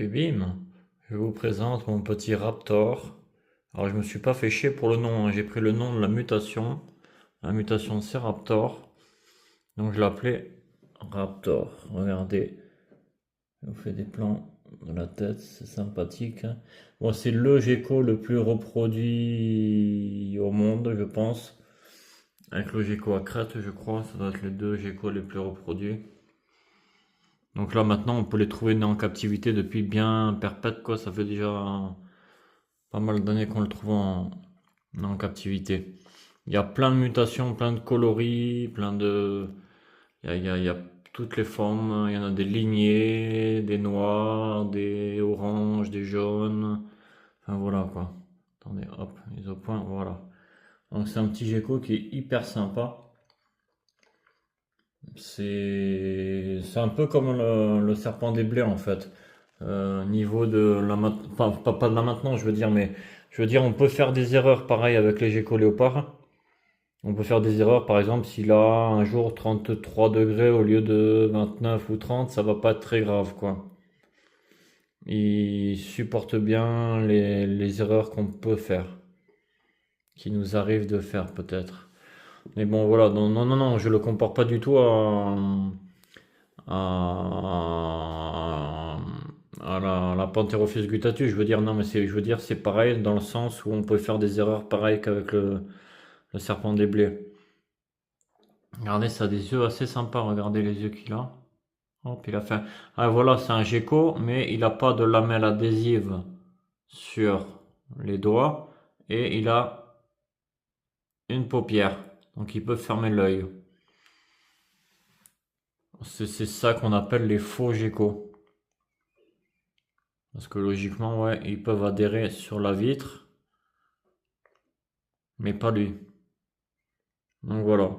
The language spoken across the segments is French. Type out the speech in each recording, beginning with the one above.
Et bim, je vous présente mon petit Raptor. Alors je me suis pas fait chier pour le nom, hein. J'ai pris le nom de la mutation. La mutation c'est Raptor. Donc je l'ai appelé Raptor. Regardez, je vous fais des plans de la tête, c'est sympathique, hein. Bon, c'est le gecko le plus reproduit au monde, je pense. Avec le gecko à crête, je crois, ça doit être les deux geckos les plus reproduits. Donc là maintenant on peut les trouver nés en captivité depuis bien perpète quoi, ça fait déjà pas mal d'années qu'on le trouve en captivité. Il y a plein de mutations, plein de coloris, plein de... il y a toutes les formes, il y en a des lignées, des noirs, des oranges, des jaunes, enfin voilà quoi. Attendez, hop, mise au point, voilà. Donc c'est un petit gecko qui est hyper sympa. C'est un peu comme le serpent des blés en fait. Niveau de la enfin pas de la maintenance je veux dire, mais je veux dire on peut faire des erreurs pareil avec les geckos léopards. On peut faire des erreurs par exemple s'il a un jour 33 degrés au lieu de 29 ou 30, ça va pas être très grave quoi. Il supporte bien les erreurs qu'on peut faire, qui nous arrive de faire peut-être. Mais bon voilà, non, non, non, non, je le compare pas du tout à, la Pantherophis gutatus. Je veux dire, non, mais je veux dire, c'est pareil dans le sens où on peut faire des erreurs pareilles qu'avec le serpent des blés. Regardez, ça a des yeux assez sympas. Regardez les yeux qu'il a. Hop, il a fait. Ah, voilà, c'est un gecko, mais il n'a pas de lamelle adhésive sur les doigts et il a une paupière. Donc il peut fermer l'œil. C'est ça qu'on appelle les faux geckos. Parce que logiquement, ouais, ils peuvent adhérer sur la vitre, mais pas lui. Donc voilà,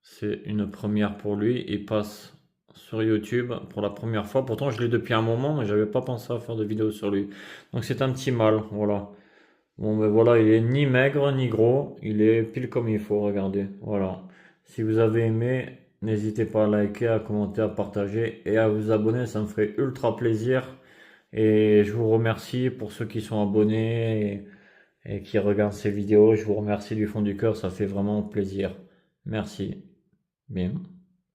c'est une première pour lui. Il passe sur YouTube pour la première fois. Pourtant, je l'ai depuis un moment, mais j'avais pas pensé à faire de vidéo sur lui. Donc c'est un petit mâle, voilà. Bon, ben voilà, il est ni maigre ni gros, il est pile comme il faut, regardez. Voilà. Si vous avez aimé, n'hésitez pas à liker, à commenter, à partager et à vous abonner, ça me ferait ultra plaisir. Et je vous remercie pour ceux qui sont abonnés et qui regardent ces vidéos. Je vous remercie du fond du cœur, ça fait vraiment plaisir. Merci. Bien.